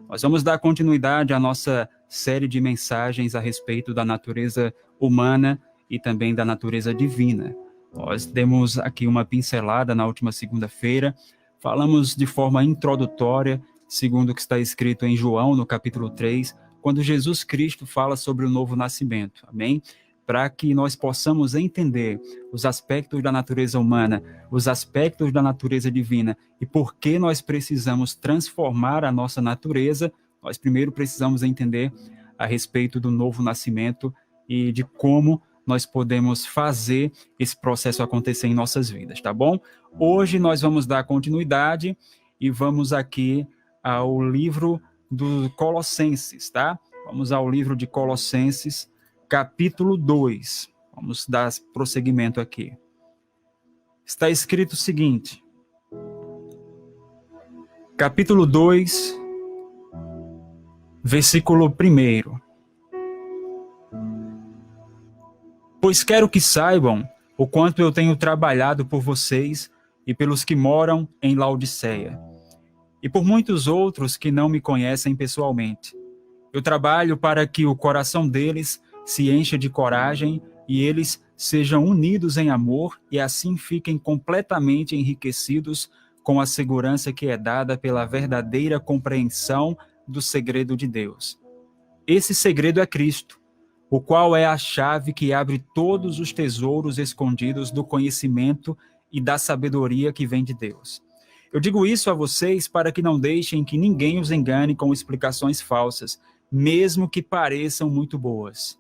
Nós vamos dar continuidade à nossa série de mensagens a respeito da natureza humana e também da natureza divina. Nós demos aqui uma pincelada na última segunda-feira, falamos de forma introdutória, segundo o que está escrito em João, no capítulo 3, quando Jesus Cristo fala sobre o novo nascimento, amém? Para que nós possamos entender os aspectos da natureza humana, os aspectos da natureza divina e por que nós precisamos transformar a nossa natureza, nós primeiro precisamos entender a respeito do novo nascimento e de como nós podemos fazer esse processo acontecer em nossas vidas, tá bom? Hoje nós vamos dar continuidade e vamos aqui ao livro do Colossenses, tá? Vamos ao livro de Colossenses, capítulo 2. Vamos dar prosseguimento aqui. Está escrito o seguinte, capítulo 2, versículo 1. Pois quero que saibam o quanto eu tenho trabalhado por vocês e pelos que moram em Laodiceia, e por muitos outros que não me conhecem pessoalmente. Eu trabalho para que o coração deles se encha de coragem e eles sejam unidos em amor e assim fiquem completamente enriquecidos com a segurança que é dada pela verdadeira compreensão do segredo de Deus. Esse segredo é Cristo, o qual é a chave que abre todos os tesouros escondidos do conhecimento e da sabedoria que vem de Deus. Eu digo isso a vocês para que não deixem que ninguém os engane com explicações falsas, mesmo que pareçam muito boas.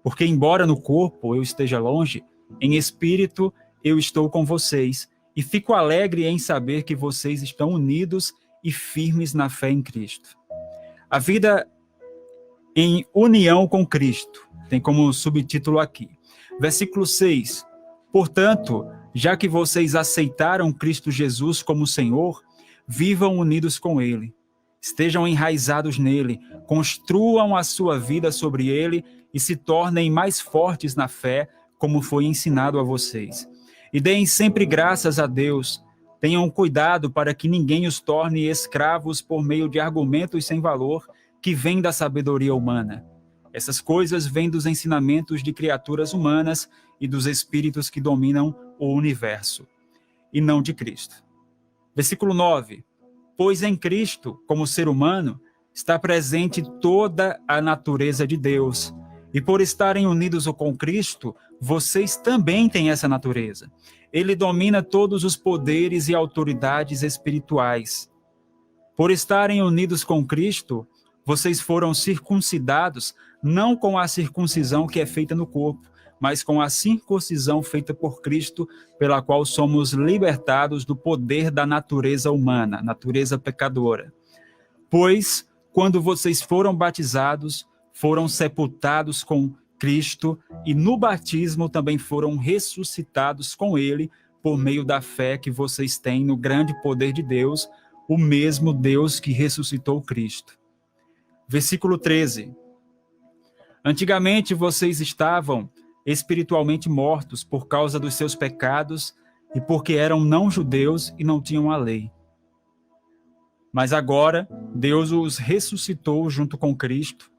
Porque embora no corpo eu esteja longe, em espírito eu estou com vocês e fico alegre em saber que vocês estão unidos e firmes na fé em Cristo. A vida em união com Cristo, tem como subtítulo aqui. Versículo 6. Portanto, já que vocês aceitaram Cristo Jesus como Senhor, vivam unidos com Ele. Estejam enraizados nele, construam a sua vida sobre ele e se tornem mais fortes na fé, como foi ensinado a vocês. E deem sempre graças a Deus. Tenham cuidado para que ninguém os torne escravos por meio de argumentos sem valor que vêm da sabedoria humana. Essas coisas vêm dos ensinamentos de criaturas humanas e dos espíritos que dominam o universo, e não de Cristo. Versículo 9. Pois em Cristo, como ser humano, está presente toda a natureza de Deus. E por estarem unidos com Cristo, vocês também têm essa natureza. Ele domina todos os poderes e autoridades espirituais. Por estarem unidos com Cristo, vocês foram circuncidados, não com a circuncisão que é feita no corpo, mas com a circuncisão feita por Cristo, pela qual somos libertados do poder da natureza humana, natureza pecadora. Pois, quando vocês foram batizados, foram sepultados com Cristo e no batismo também foram ressuscitados com Ele por meio da fé que vocês têm no grande poder de Deus, o mesmo Deus que ressuscitou Cristo. Versículo 13. Antigamente vocês estavam espiritualmente mortos por causa dos seus pecados e porque eram não-judeus e não tinham a lei. Mas agora, Deus os ressuscitou junto com Cristo.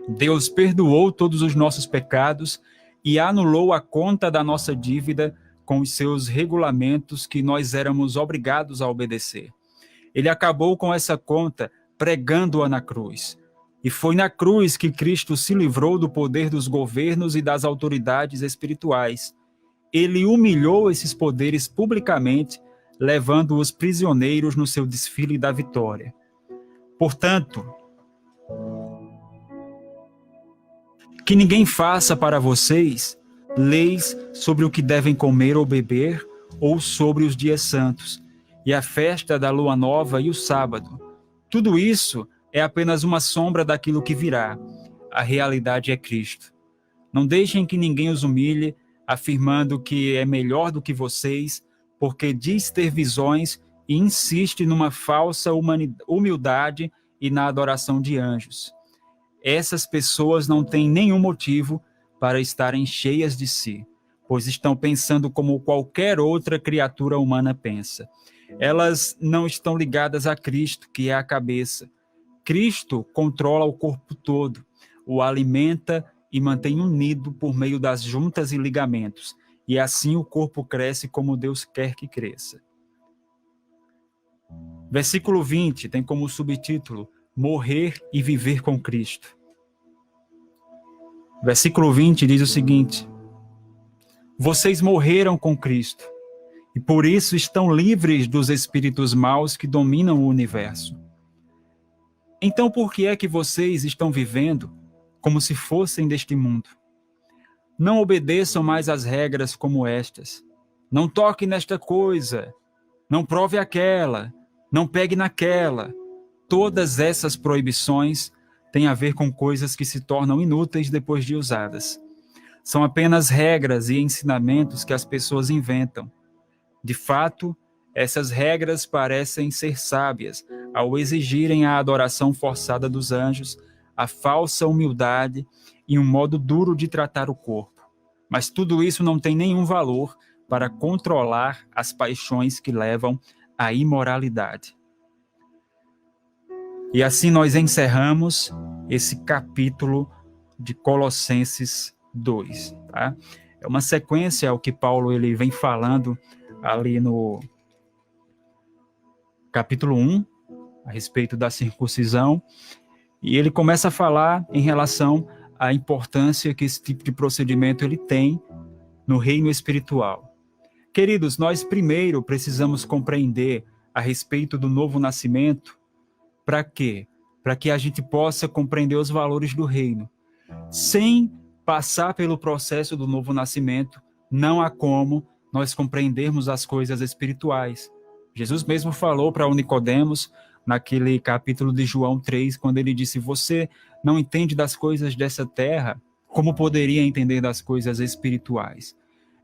Deus perdoou todos os nossos pecados e anulou a conta da nossa dívida com os seus regulamentos que nós éramos obrigados a obedecer. Ele acabou com essa conta pregando-a na cruz. E foi na cruz que Cristo se livrou do poder dos governos e das autoridades espirituais. Ele humilhou esses poderes publicamente, levando-os prisioneiros no seu desfile da vitória. Portanto, que ninguém faça para vocês leis sobre o que devem comer ou beber, ou sobre os dias santos, e a festa da lua nova e o sábado. Tudo isso é apenas uma sombra daquilo que virá. A realidade é Cristo. Não deixem que ninguém os humilhe, afirmando que é melhor do que vocês, porque diz ter visões e insiste numa falsa humildade e na adoração de anjos. Essas pessoas não têm nenhum motivo para estarem cheias de si, pois estão pensando como qualquer outra criatura humana pensa. Elas não estão ligadas a Cristo, que é a cabeça. Cristo controla o corpo todo, o alimenta e mantém unido por meio das juntas e ligamentos, e assim o corpo cresce como Deus quer que cresça. Versículo 20 tem como subtítulo: Morrer e viver com Cristo. Versículo 20 diz o seguinte: Vocês morreram com Cristo, e por isso estão livres dos espíritos maus que dominam o universo. Então por que é que vocês estão vivendo como se fossem deste mundo? Não obedeçam mais às regras como estas. Não toque nesta coisa, não prove aquela, não pegue naquela. Todas essas proibições têm a ver com coisas que se tornam inúteis depois de usadas. São apenas regras e ensinamentos que as pessoas inventam. De fato, essas regras parecem ser sábias ao exigirem a adoração forçada dos anjos, a falsa humildade e um modo duro de tratar o corpo. Mas tudo isso não tem nenhum valor para controlar as paixões que levam à imoralidade. E assim nós encerramos esse capítulo de Colossenses 2. Tá? É uma sequência ao que Paulo ele vem falando ali no capítulo 1, a respeito da circuncisão, e ele começa a falar em relação à importância que esse tipo de procedimento ele tem no reino espiritual. Queridos, nós primeiro precisamos compreender a respeito do novo nascimento. Para quê? Para que a gente possa compreender os valores do reino. Sem passar pelo processo do novo nascimento, não há como nós compreendermos as coisas espirituais. Jesus mesmo falou para o Nicodemos, naquele capítulo de João 3, quando ele disse: você não entende das coisas dessa terra, como poderia entender das coisas espirituais?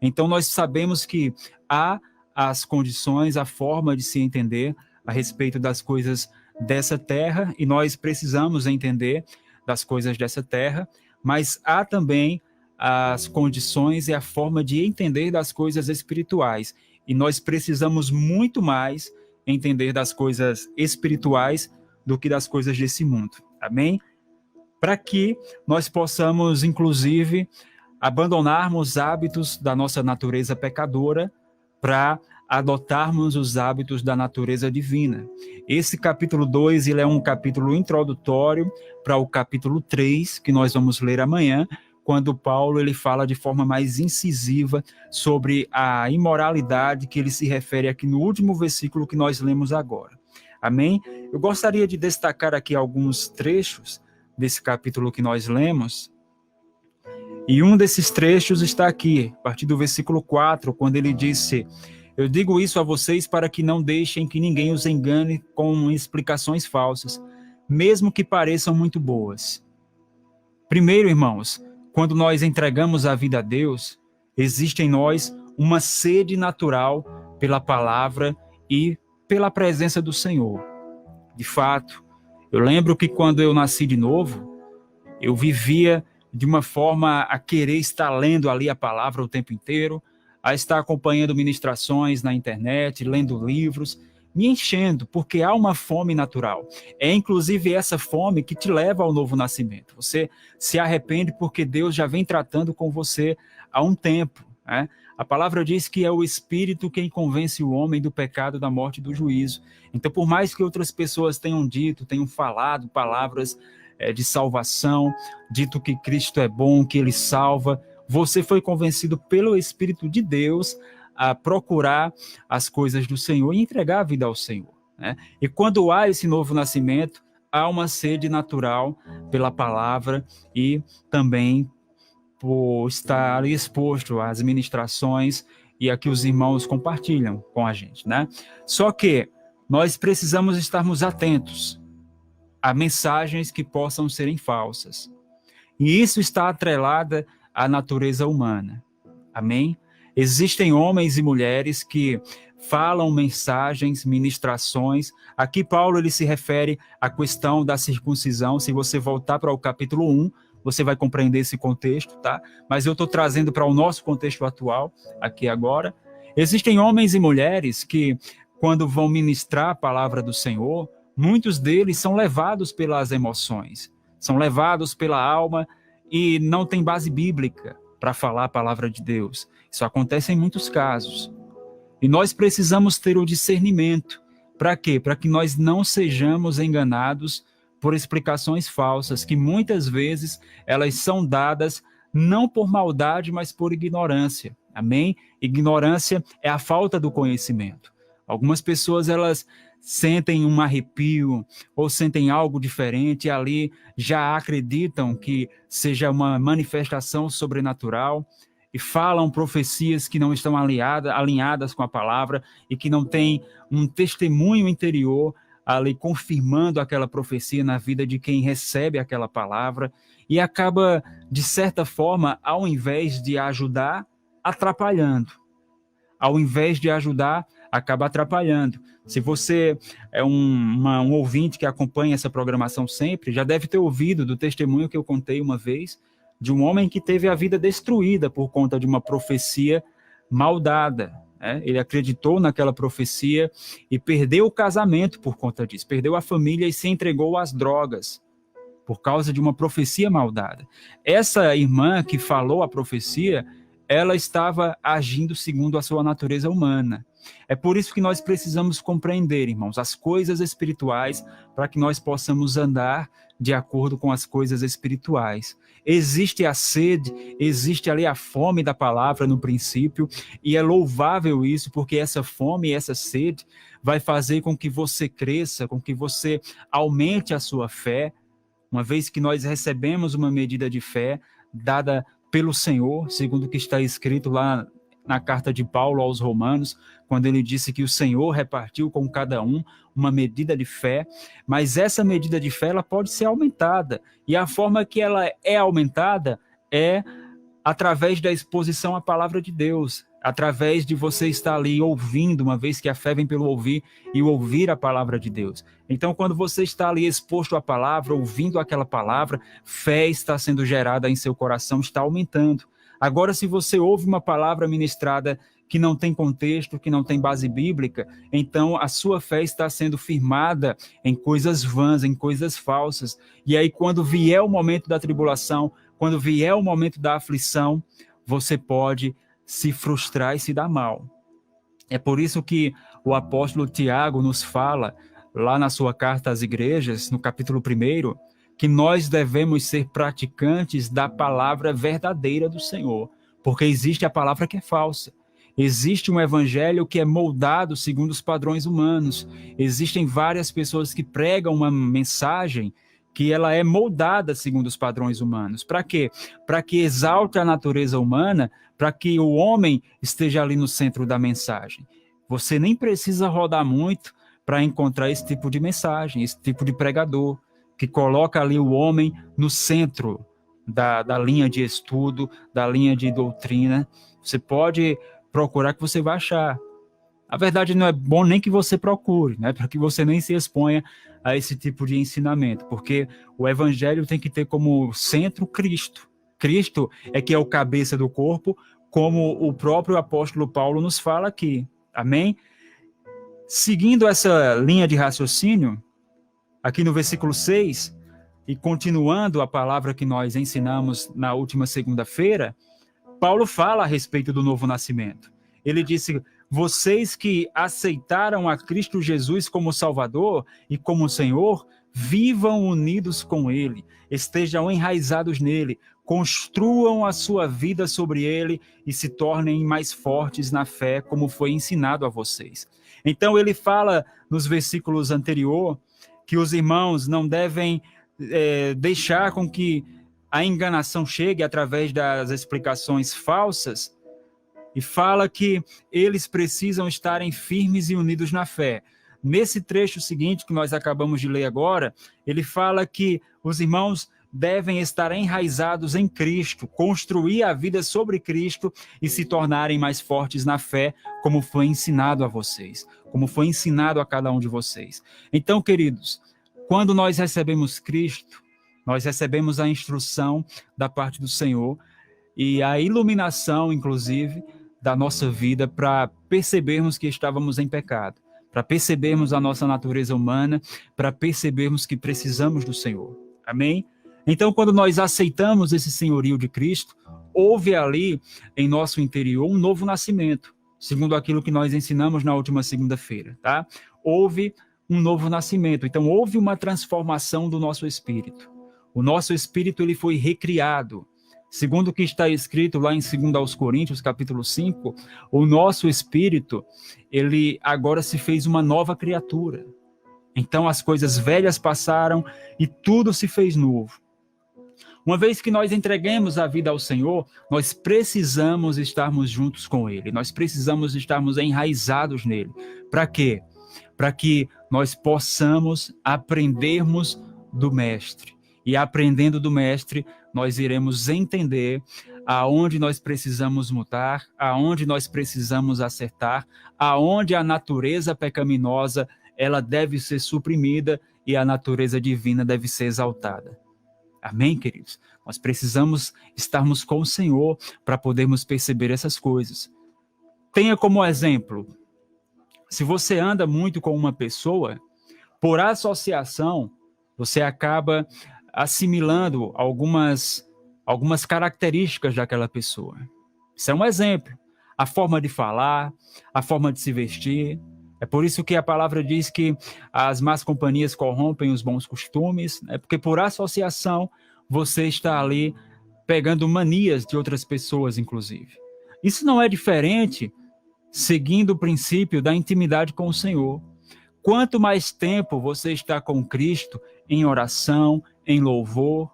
Então nós sabemos que há as condições, a forma de se entender a respeito das coisas dessa terra, e nós precisamos entender das coisas dessa terra, mas há também as condições e a forma de entender das coisas espirituais, e nós precisamos muito mais entender das coisas espirituais do que das coisas desse mundo, amém? Para que nós possamos, inclusive, abandonarmos hábitos da nossa natureza pecadora para adotarmos os hábitos da natureza divina. Esse capítulo 2 ele é um capítulo introdutório para o capítulo 3, que nós vamos ler amanhã, quando Paulo ele fala de forma mais incisiva sobre a imoralidade, que ele se refere aqui no último versículo que nós lemos agora. Amém? Eu gostaria de destacar aqui alguns trechos desse capítulo que nós lemos, e um desses trechos está aqui, a partir do versículo 4, quando ele disse: eu digo isso a vocês para que não deixem que ninguém os engane com explicações falsas, mesmo que pareçam muito boas. Primeiro, irmãos, quando nós entregamos a vida a Deus, existe em nós uma sede natural pela palavra e pela presença do Senhor. De fato, eu lembro que quando eu nasci de novo, eu vivia de uma forma a querer estar lendo ali a palavra o tempo inteiro, a estar acompanhando ministrações na internet, lendo livros, me enchendo, porque há uma fome natural. É inclusive essa fome que te leva ao novo nascimento. Você se arrepende porque Deus já vem tratando com você há um tempo, né? A palavra diz que é o Espírito quem convence o homem do pecado, da morte e do juízo. Então, por mais que outras pessoas tenham dito, tenham falado palavras de salvação, dito que Cristo é bom, que Ele salva, você foi convencido pelo Espírito de Deus a procurar as coisas do Senhor e entregar a vida ao Senhor, né? E quando há esse novo nascimento, há uma sede natural pela palavra e também por estar exposto às ministrações e a que os irmãos compartilham com a gente, né? Só que nós precisamos estarmos atentos a mensagens que possam serem falsas. E isso está atrelado à natureza humana. Amém? Existem homens e mulheres que falam mensagens, ministrações. Aqui Paulo ele se refere à questão da circuncisão. Se você voltar para o capítulo 1, você vai compreender esse contexto, tá? Mas eu estou trazendo para o nosso contexto atual, aqui agora. Existem homens e mulheres que, quando vão ministrar a palavra do Senhor, Muitos deles são levados pelas emoções, são levados pela alma e não tem base bíblica para falar a palavra de Deus. Isso acontece em muitos casos. E nós precisamos ter o discernimento. Para quê? Para que nós não sejamos enganados por explicações falsas, que muitas vezes elas são dadas não por maldade, mas por ignorância. Amém? Ignorância é a falta do conhecimento. Algumas pessoas, elas sentem um arrepio ou sentem algo diferente e ali já acreditam que seja uma manifestação sobrenatural e falam profecias que não estão alinhadas com a palavra e que não têm um testemunho interior ali confirmando aquela profecia na vida de quem recebe aquela palavra e acaba, de certa forma, ao invés de ajudar, atrapalhando. Ao invés de ajudar, acaba atrapalhando. Se você é um ouvinte que acompanha essa programação sempre, já deve ter ouvido do testemunho que eu contei uma vez, de um homem que teve a vida destruída por conta de uma profecia mal dada. Ele acreditou naquela profecia e perdeu o casamento por conta disso, perdeu a família e se entregou às drogas por causa de uma profecia mal dada. Essa irmã que falou a profecia, ela estava agindo segundo a sua natureza humana. É por isso que nós precisamos compreender, irmãos, as coisas espirituais para que nós possamos andar de acordo com as coisas espirituais. Existe a sede, existe ali a fome da palavra no princípio, e é louvável isso, porque essa fome e essa sede vai fazer com que você cresça, com que você aumente a sua fé, uma vez que nós recebemos uma medida de fé dada pelo Senhor, segundo o que está escrito lá na carta de Paulo aos Romanos, quando ele disse que o Senhor repartiu com cada um uma medida de fé, mas essa medida de fé ela pode ser aumentada, e a forma que ela é aumentada é através da exposição à palavra de Deus, através de você estar ali ouvindo, uma vez que a fé vem pelo ouvir, e ouvir a palavra de Deus. Então, quando você está ali exposto à palavra, ouvindo aquela palavra, fé está sendo gerada em seu coração, está aumentando. Agora, se você ouve uma palavra ministrada que não tem contexto, que não tem base bíblica, então a sua fé está sendo firmada em coisas vãs, em coisas falsas. E aí, quando vier o momento da tribulação, quando vier o momento da aflição, você pode se frustrar e se dar mal. É por isso que o apóstolo Tiago nos fala, lá na sua carta às igrejas, no capítulo 1, que nós devemos ser praticantes da palavra verdadeira do Senhor, porque existe a palavra que é falsa. Existe um evangelho que é moldado segundo os padrões humanos. Existem várias pessoas que pregam uma mensagem que ela é moldada segundo os padrões humanos. Para quê? Para que exalte a natureza humana, para que o homem esteja ali no centro da mensagem. Você nem precisa rodar muito para encontrar esse tipo de mensagem, esse tipo de pregador, que coloca ali o homem no centro da linha de estudo, da linha de doutrina. Você pode procurar que você vai achar. A verdade não é bom nem que você procure, né? Para que você nem se exponha a esse tipo de ensinamento, porque o evangelho tem que ter como centro Cristo. Cristo é que é o cabeça do corpo, como o próprio apóstolo Paulo nos fala aqui. Amém? Seguindo essa linha de raciocínio, aqui no versículo 6, e continuando a palavra que nós ensinamos na última segunda-feira, Paulo fala a respeito do novo nascimento. Ele disse: vocês que aceitaram a Cristo Jesus como Salvador e como Senhor, vivam unidos com Ele, estejam enraizados nele, construam a sua vida sobre Ele e se tornem mais fortes na fé, como foi ensinado a vocês. Então ele fala nos versículos anteriores que os irmãos não devem deixar com que a enganação chegue através das explicações falsas, e fala que eles precisam estarem firmes e unidos na fé. Nesse trecho seguinte que nós acabamos de ler agora, ele fala que os irmãos devem estar enraizados em Cristo, construir a vida sobre Cristo e se tornarem mais fortes na fé, como foi ensinado a vocês, como foi ensinado a cada um de vocês. Então, queridos, quando nós recebemos Cristo, nós recebemos a instrução da parte do Senhor e a iluminação, inclusive, da nossa vida para percebermos que estávamos em pecado, para percebermos a nossa natureza humana, para percebermos que precisamos do Senhor. Amém? Então, quando nós aceitamos esse senhorio de Cristo, houve ali em nosso interior um novo nascimento, segundo aquilo que nós ensinamos na última segunda-feira, tá? Houve um novo nascimento, então houve uma transformação do nosso espírito. O nosso espírito ele foi recriado. Segundo o que está escrito lá em 2 Coríntios, capítulo 5, o nosso espírito, ele agora se fez uma nova criatura. Então as coisas velhas passaram e tudo se fez novo. Uma vez que nós entreguemos a vida ao Senhor, nós precisamos estarmos juntos com Ele. Nós precisamos estarmos enraizados nele. Para quê? Para que nós possamos aprendermos do Mestre. E aprendendo do Mestre, nós iremos entender aonde nós precisamos mudar, aonde nós precisamos acertar, aonde a natureza pecaminosa ela deve ser suprimida e a natureza divina deve ser exaltada. Amém, queridos? Nós precisamos estarmos com o Senhor para podermos perceber essas coisas. Tenha como exemplo, se você anda muito com uma pessoa, por associação, você acaba assimilando algumas características daquela pessoa. Isso é um exemplo. A forma de falar, a forma de se vestir. É por isso que a palavra diz que as más companhias corrompem os bons costumes, né? Porque por associação você está ali pegando manias de outras pessoas, inclusive. Isso não é diferente seguindo o princípio da intimidade com o Senhor. Quanto mais tempo você está com Cristo em oração, em louvor,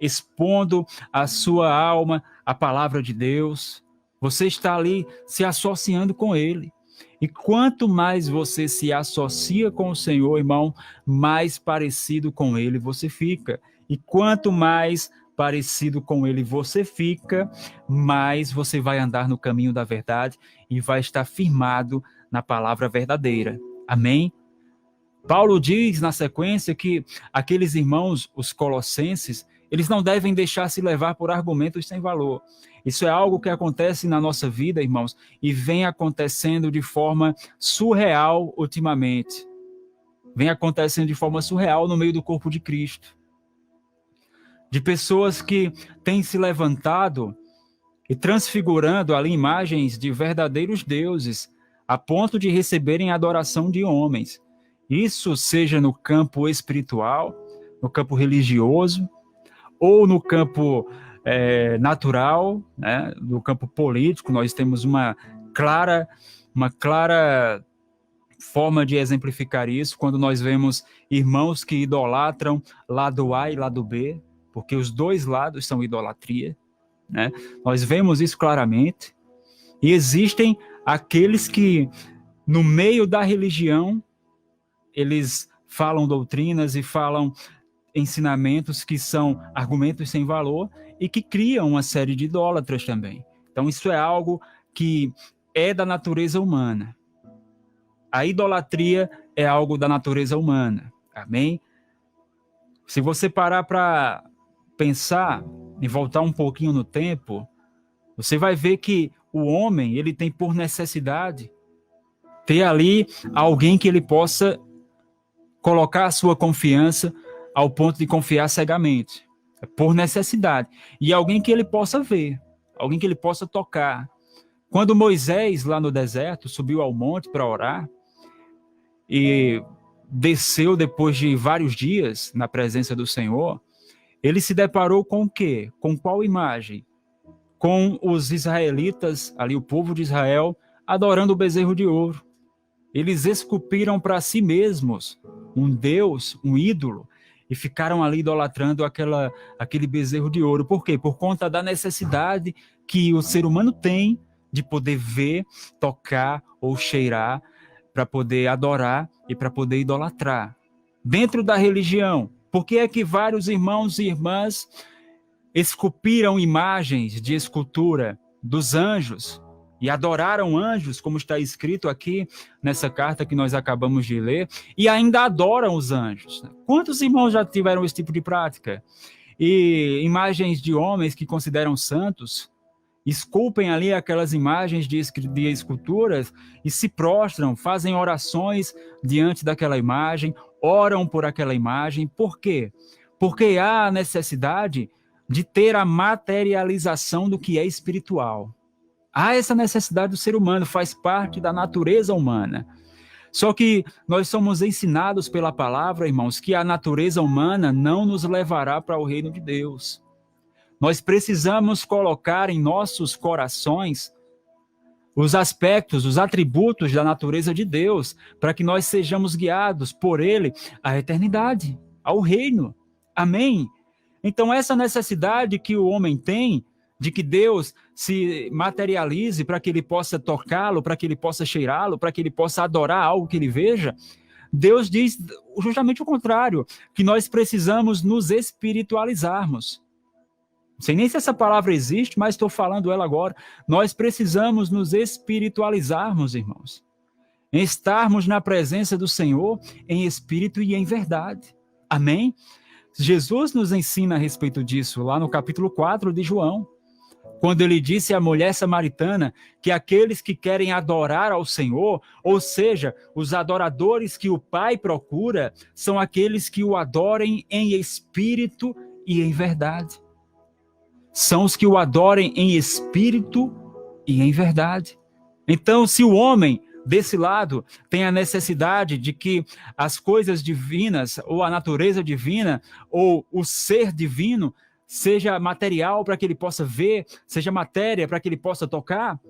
expondo a sua alma à palavra de Deus, você está ali se associando com Ele. E quanto mais você se associa com o Senhor, irmão, mais parecido com Ele você fica. E quanto mais parecido com Ele você fica, mais você vai andar no caminho da verdade e vai estar firmado na palavra verdadeira. Amém? Paulo diz na sequência que aqueles irmãos, os colossenses, eles não devem deixar se levar por argumentos sem valor. Isso é algo que acontece na nossa vida, irmãos, e vem acontecendo de forma surreal ultimamente. Vem acontecendo de forma surreal no meio do corpo de Cristo. De pessoas que têm se levantado e transfigurando ali imagens de verdadeiros deuses, a ponto de receberem adoração de homens. Isso seja no campo espiritual, no campo religioso, ou no campo natural, né? No campo político. Nós temos uma clara forma de exemplificar isso quando nós vemos irmãos que idolatram lado A e lado B, porque os dois lados são idolatria, né? Nós vemos isso claramente. E existem aqueles que, no meio da religião, eles falam doutrinas e falam ensinamentos que são argumentos sem valor e que criam uma série de idólatras também. Então isso é algo que é da natureza humana. A idolatria é algo da natureza humana. Amém? Se você parar para pensar e voltar um pouquinho no tempo, você vai ver que o homem, ele tem por necessidade ter ali alguém que ele possa colocar a sua confiança ao ponto de confiar cegamente. É por necessidade. E alguém que ele possa ver, alguém que ele possa tocar. Quando Moisés, lá no deserto, subiu ao monte para orar e desceu depois de vários dias na presença do Senhor, ele se deparou com o quê? Com qual imagem? Com os israelitas, ali o povo de Israel, adorando o bezerro de ouro. Eles esculpiram para si mesmos um deus, um ídolo, e ficaram ali idolatrando aquele bezerro de ouro. Por quê? Por conta da necessidade que o ser humano tem de poder ver, tocar ou cheirar para poder adorar e para poder idolatrar. Dentro da religião, por que é que vários irmãos e irmãs esculpiram imagens de escultura dos anjos e adoraram anjos, como está escrito aqui nessa carta que nós acabamos de ler, e ainda adoram os anjos? Quantos irmãos já tiveram esse tipo de prática? E imagens de homens que consideram santos esculpem ali aquelas imagens de esculturas e se prostram, fazem orações diante daquela imagem, oram por aquela imagem. Por quê? Porque há a necessidade de ter a materialização do que é espiritual. Há essa necessidade do ser humano, faz parte da natureza humana. Só que nós somos ensinados pela palavra, irmãos, que a natureza humana não nos levará para o reino de Deus. Nós precisamos colocar em nossos corações os aspectos, os atributos da natureza de Deus, para que nós sejamos guiados por Ele à eternidade, ao reino. Amém? Então, essa necessidade que o homem tem de que Deus se materialize para que ele possa tocá-lo, para que ele possa cheirá-lo, para que ele possa adorar algo que ele veja, Deus diz justamente o contrário, que nós precisamos nos espiritualizarmos. Não sei nem se essa palavra existe, mas estou falando ela agora. Nós precisamos nos espiritualizarmos, irmãos. Em estarmos na presença do Senhor em espírito e em verdade. Amém? Jesus nos ensina a respeito disso, lá no capítulo 4 de João, quando ele disse à mulher samaritana que aqueles que querem adorar ao Senhor, ou seja, os adoradores que o Pai procura, são aqueles que o adorem em espírito e em verdade. São os que o adorem em espírito e em verdade. Então, se o homem desse lado tem a necessidade de que as coisas divinas, ou a natureza divina, ou o ser divino, seja material para que ele possa ver, seja matéria para que ele possa tocar,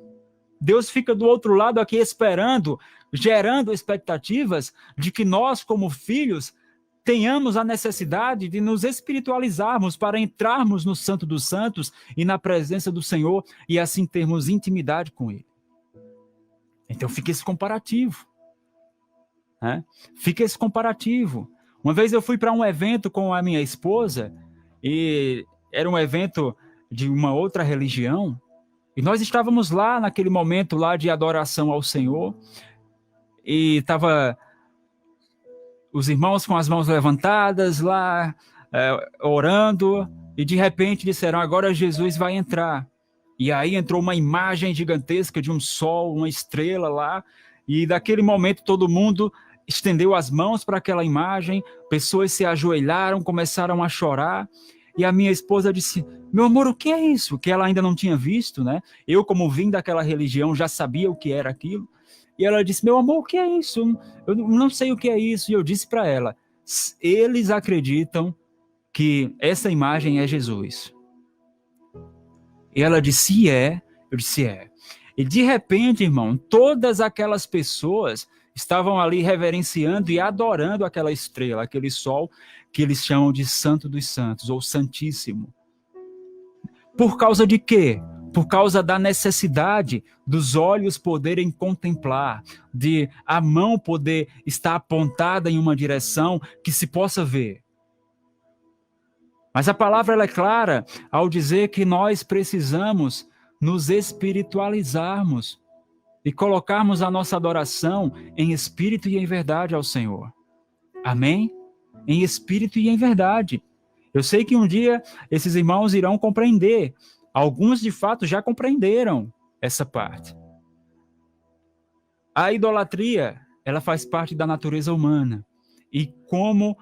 Deus fica do outro lado aqui esperando, gerando expectativas de que nós, como filhos, tenhamos a necessidade de nos espiritualizarmos para entrarmos no Santo dos Santos e na presença do Senhor e assim termos intimidade com Ele. Então fica esse comparativo. Né? Fica esse comparativo. Uma vez eu fui para um evento com a minha esposa, e era um evento de uma outra religião, e nós estávamos lá naquele momento lá de adoração ao Senhor, e estava os irmãos com as mãos levantadas lá, orando, e de repente disseram, agora Jesus vai entrar. E aí entrou uma imagem gigantesca de um sol, uma estrela lá, e daquele momento todo mundo estendeu as mãos para aquela imagem, pessoas se ajoelharam, começaram a chorar, e a minha esposa disse, meu amor, o que é isso? Que ela ainda não tinha visto, né? Eu, como vim daquela religião, já sabia o que era aquilo. E ela disse, meu amor, o que é isso? Eu não sei o que é isso. E eu disse para ela, eles acreditam que essa imagem é Jesus. E ela disse, é. Eu disse, é. E de repente, irmão, todas aquelas pessoas estavam ali reverenciando e adorando aquela estrela, aquele sol que eles chamam de Santo dos Santos, ou Santíssimo. Por causa de quê? Por causa da necessidade dos olhos poderem contemplar, de a mão poder estar apontada em uma direção que se possa ver. Mas a palavra ela é clara ao dizer que nós precisamos nos espiritualizarmos e colocarmos a nossa adoração em espírito e em verdade ao Senhor. Amém? Em espírito e em verdade. Eu sei que um dia esses irmãos irão compreender. Alguns, de fato, já compreenderam essa parte. A idolatria, ela faz parte da natureza humana. E como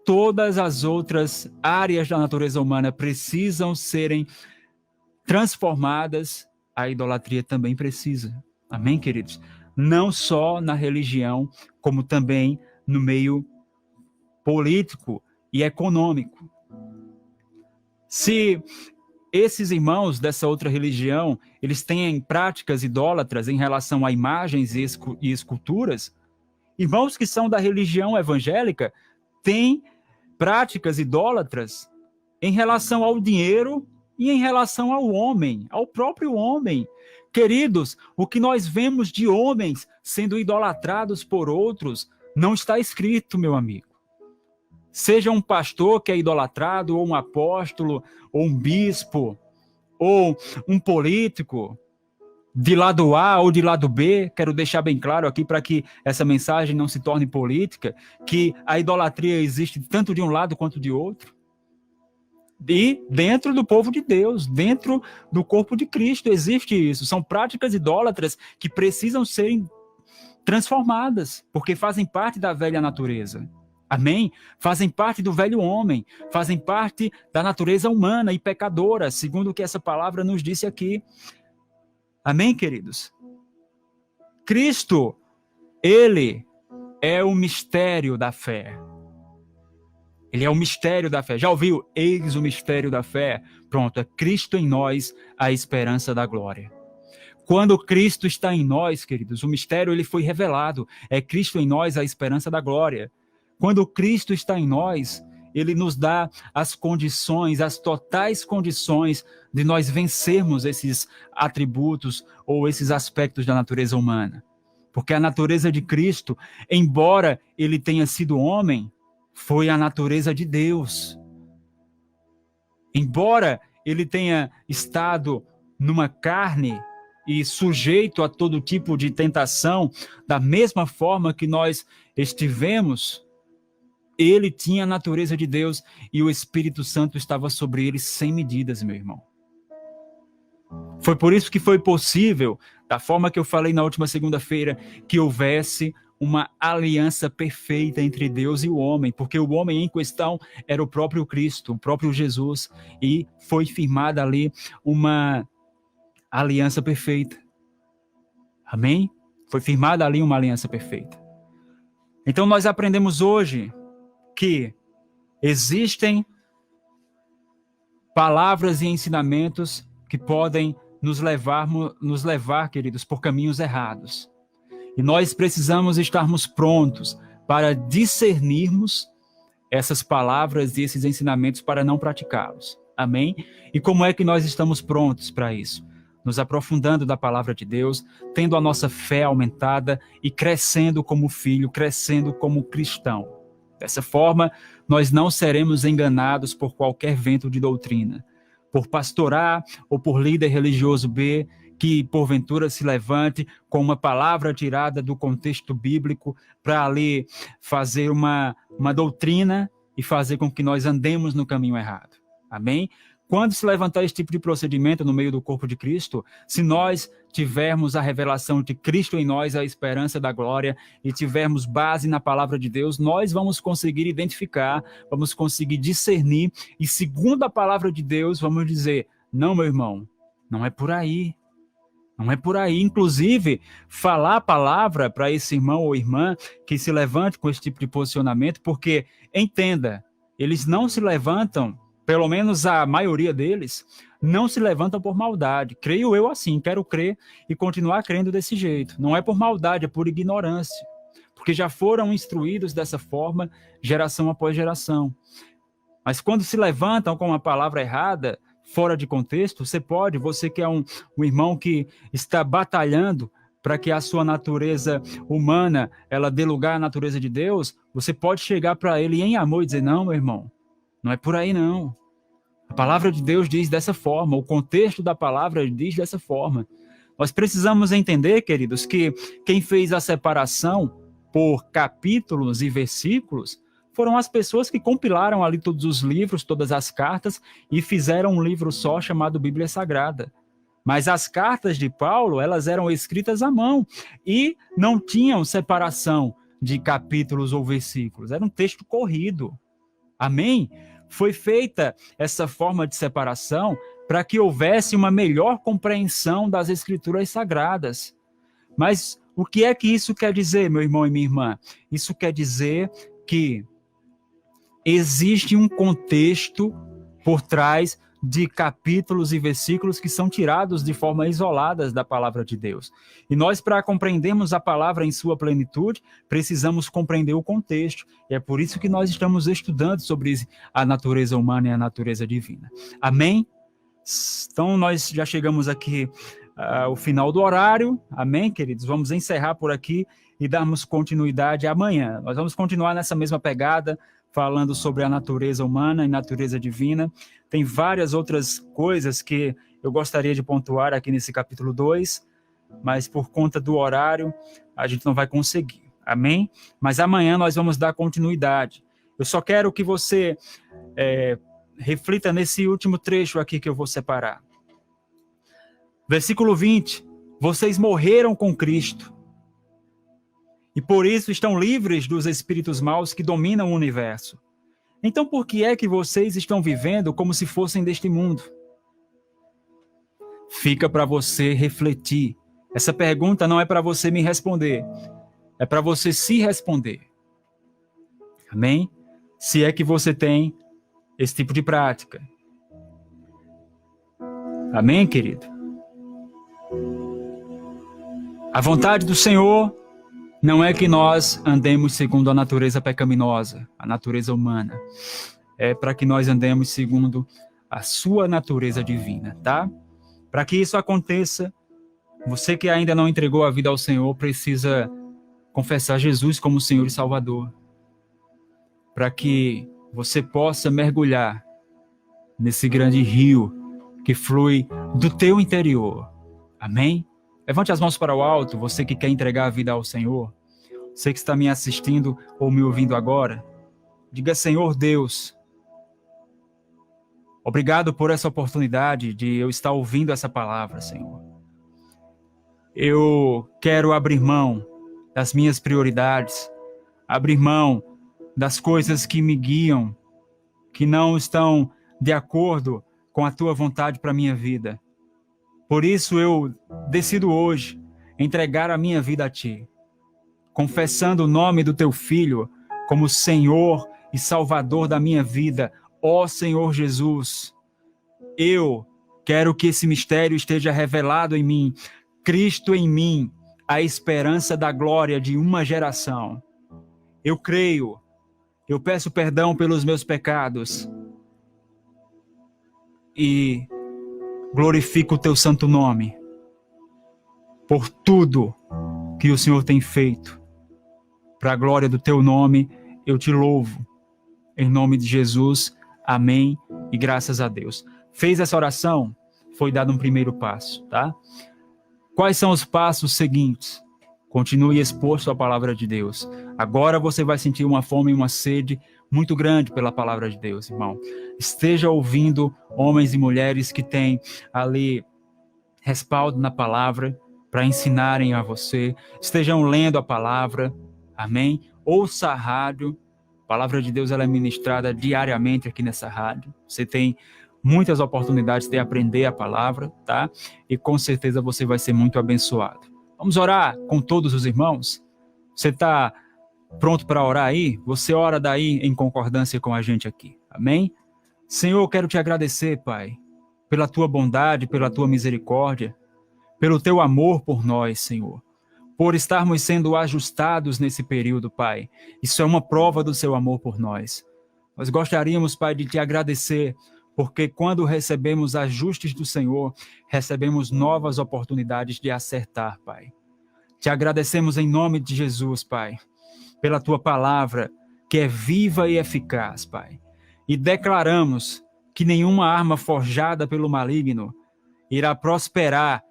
todas as outras áreas da natureza humana precisam serem transformadas, a idolatria também precisa. Amém, queridos? Não só na religião, como também no meio político e econômico. Se esses irmãos dessa outra religião, eles têm práticas idólatras em relação a imagens e esculturas, irmãos que são da religião evangélica têm práticas idólatras em relação ao dinheiro e em relação ao homem, ao próprio homem. Queridos, o que nós vemos de homens sendo idolatrados por outros não está escrito, meu amigo. Seja um pastor que é idolatrado, ou um apóstolo, ou um bispo, ou um político, de lado A ou de lado B, quero deixar bem claro aqui para que essa mensagem não se torne política, que a idolatria existe tanto de um lado quanto de outro. E dentro do povo de Deus, dentro do corpo de Cristo, existe isso. São práticas idólatras que precisam ser transformadas, porque fazem parte da velha natureza. Amém? Fazem parte do velho homem, fazem parte da natureza humana e pecadora, segundo o que essa palavra nos disse aqui. Amém, queridos? Cristo, ele é o mistério da fé. Ele é o mistério da fé. Já ouviu? Eis o mistério da fé. Pronto, é Cristo em nós, a esperança da glória. Quando Cristo está em nós, queridos, o mistério ele foi revelado. É Cristo em nós, a esperança da glória. Quando Cristo está em nós, ele nos dá as condições, as totais condições de nós vencermos esses atributos ou esses aspectos da natureza humana. Porque a natureza de Cristo, embora ele tenha sido homem, foi a natureza de Deus. Embora ele tenha estado numa carne e sujeito a todo tipo de tentação, da mesma forma que nós estivemos, ele tinha a natureza de Deus e o Espírito Santo estava sobre ele sem medidas, meu irmão. Foi por isso que foi possível, da forma que eu falei na última segunda-feira, que houvesse uma aliança perfeita entre Deus e o homem, porque o homem em questão era o próprio Cristo, o próprio Jesus, e foi firmada ali uma aliança perfeita. Amém? Foi firmada ali uma aliança perfeita. Então nós aprendemos hoje que existem palavras e ensinamentos que podem nos levar, queridos, por caminhos errados. E nós precisamos estarmos prontos para discernirmos essas palavras e esses ensinamentos para não praticá-los. Amém? E como é que nós estamos prontos para isso? Nos aprofundando da palavra de Deus, tendo a nossa fé aumentada e crescendo como filho, crescendo como cristão. Dessa forma, nós não seremos enganados por qualquer vento de doutrina, por pastor A ou por líder religioso B, que porventura se levante com uma palavra tirada do contexto bíblico para ali fazer uma doutrina e fazer com que nós andemos no caminho errado. Amém? Quando se levantar esse tipo de procedimento no meio do corpo de Cristo, se nós tivermos a revelação de Cristo em nós, a esperança da glória, e tivermos base na palavra de Deus, nós vamos conseguir identificar, vamos conseguir discernir, e segundo a palavra de Deus, vamos dizer, não, meu irmão, não é por aí. Não é por aí. Inclusive, falar a palavra para esse irmão ou irmã que se levante com esse tipo de posicionamento, porque, entenda, eles não se levantam, pelo menos a maioria deles, não se levantam por maldade. Creio eu assim, quero crer e continuar crendo desse jeito. Não é por maldade, é por ignorância. Porque já foram instruídos dessa forma, geração após geração. Mas quando se levantam com uma palavra errada, fora de contexto, você que é um irmão que está batalhando para que a sua natureza humana, ela dê lugar à natureza de Deus, você pode chegar para ele em amor e dizer, não, meu irmão, não é por aí não. A palavra de Deus diz dessa forma, o contexto da palavra diz dessa forma. Nós precisamos entender, queridos, que quem fez a separação por capítulos e versículos foram as pessoas que compilaram ali todos os livros, todas as cartas, e fizeram um livro só chamado Bíblia Sagrada. Mas as cartas de Paulo, elas eram escritas à mão e não tinham separação de capítulos ou versículos. Era um texto corrido. Amém? Foi feita essa forma de separação para que houvesse uma melhor compreensão das Escrituras Sagradas. Mas o que é que isso quer dizer, meu irmão e minha irmã? Isso quer dizer que existe um contexto por trás de capítulos e versículos que são tirados de forma isolada da palavra de Deus. E nós, para compreendermos a palavra em sua plenitude, precisamos compreender o contexto. E é por isso que nós estamos estudando sobre a natureza humana e a natureza divina. Amém? Então, nós já chegamos aqui ao final do horário. Amém, queridos? Vamos encerrar por aqui e darmos continuidade amanhã. Nós vamos continuar nessa mesma pegada, falando sobre a natureza humana e natureza divina. Tem várias outras coisas que eu gostaria de pontuar aqui nesse capítulo 2, mas por conta do horário, a gente não vai conseguir. Amém? Mas amanhã nós vamos dar continuidade. Eu só quero que você reflita nesse último trecho aqui que eu vou separar. Versículo 20. Vocês morreram com Cristo e por isso estão livres dos espíritos maus que dominam o universo. Então por que é que vocês estão vivendo como se fossem deste mundo? Fica para você refletir. Essa pergunta não é para você me responder, é para você se responder. Amém? Se é que você tem esse tipo de prática. Amém, querido? A vontade do Senhor não é que nós andemos segundo a natureza pecaminosa, a natureza humana. É para que nós andemos segundo a sua natureza divina, tá? Para que isso aconteça, você que ainda não entregou a vida ao Senhor precisa confessar Jesus como Senhor e Salvador. Para que você possa mergulhar nesse grande rio que flui do teu interior. Amém? Levante as mãos para o alto, você que quer entregar a vida ao Senhor. Você que está me assistindo ou me ouvindo agora. Diga, Senhor Deus, obrigado por essa oportunidade de eu estar ouvindo essa palavra, Senhor. Eu quero abrir mão das minhas prioridades, abrir mão das coisas que me guiam, que não estão de acordo com a tua vontade para a minha vida. Por isso eu decido hoje entregar a minha vida a ti, confessando o nome do teu Filho como Senhor e Salvador da minha vida. Ó Senhor Jesus, eu quero que esse mistério esteja revelado em mim, Cristo em mim, a esperança da glória de uma geração. Eu creio, eu peço perdão pelos meus pecados e glorifico o teu santo nome por tudo que o Senhor tem feito. Para a glória do teu nome, eu te louvo. Em nome de Jesus, amém e graças a Deus. Fez essa oração? Foi dado um primeiro passo, tá? Quais são os passos seguintes? Continue exposto à palavra de Deus. Agora você vai sentir uma fome e uma sede muito grande pela palavra de Deus, irmão. Esteja ouvindo homens e mulheres que têm ali respaldo na palavra para ensinarem a você. Estejam lendo a palavra, amém? Ouça a rádio. A palavra de Deus ela é ministrada diariamente aqui nessa rádio. Você tem muitas oportunidades de aprender a palavra, tá? E com certeza você vai ser muito abençoado. Vamos orar com todos os irmãos? Você está pronto para orar aí? Você ora daí em concordância com a gente aqui. Amém? Senhor, eu quero te agradecer, Pai, pela tua bondade, pela tua misericórdia, pelo teu amor por nós, Senhor. Por estarmos sendo ajustados nesse período, Pai. Isso é uma prova do seu amor por nós. Nós gostaríamos, Pai, de te agradecer, porque quando recebemos ajustes do Senhor, recebemos novas oportunidades de acertar, Pai. Te agradecemos em nome de Jesus, Pai, pela tua palavra, que é viva e eficaz, Pai. E declaramos que nenhuma arma forjada pelo maligno irá prosperar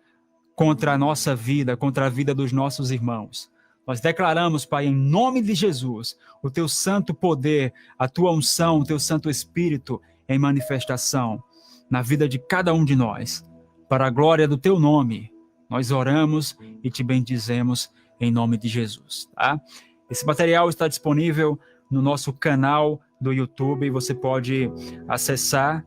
contra a nossa vida, contra a vida dos nossos irmãos. Nós declaramos, Pai, em nome de Jesus, o teu santo poder, a tua unção, o teu santo espírito em manifestação na vida de cada um de nós. Para a glória do teu nome, nós oramos e te bendizemos em nome de Jesus, tá? Esse material está disponível no nosso canal do YouTube, você pode acessar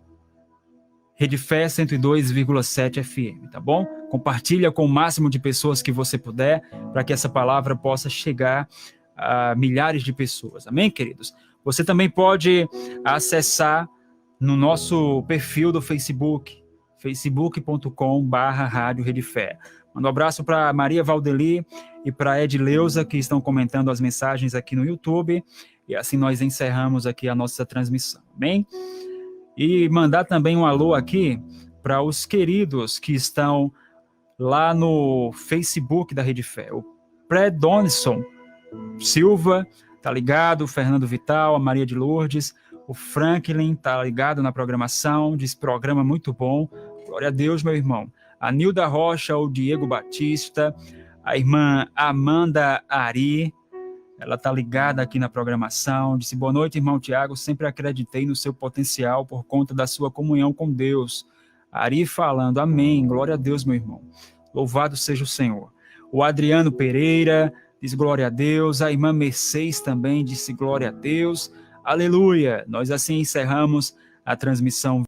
Rede Fé 102,7 FM, tá bom? Compartilha com o máximo de pessoas que você puder, para que essa palavra possa chegar a milhares de pessoas, amém, queridos? Você também pode acessar no nosso perfil do Facebook, facebook.com/Rádio Rede Fé. Mando um abraço para Maria Valdeli e para Edileuza, que estão comentando as mensagens aqui no YouTube, e assim nós encerramos aqui a nossa transmissão, amém? E mandar também um alô aqui para os queridos que estão lá no Facebook da Rede Fé. O Predonson Silva, tá ligado? O Fernando Vital, a Maria de Lourdes, o Franklin tá ligado na programação, diz programa muito bom. Glória a Deus, meu irmão. A Nilda Rocha, o Diego Batista, a irmã Amanda Ari, ela está ligada aqui na programação, disse, boa noite, irmão Tiago, sempre acreditei no seu potencial por conta da sua comunhão com Deus. Ari falando, amém, glória a Deus, meu irmão. Louvado seja o Senhor. O Adriano Pereira diz glória a Deus. A irmã Mercedes também disse glória a Deus. Aleluia. Nós assim encerramos a transmissão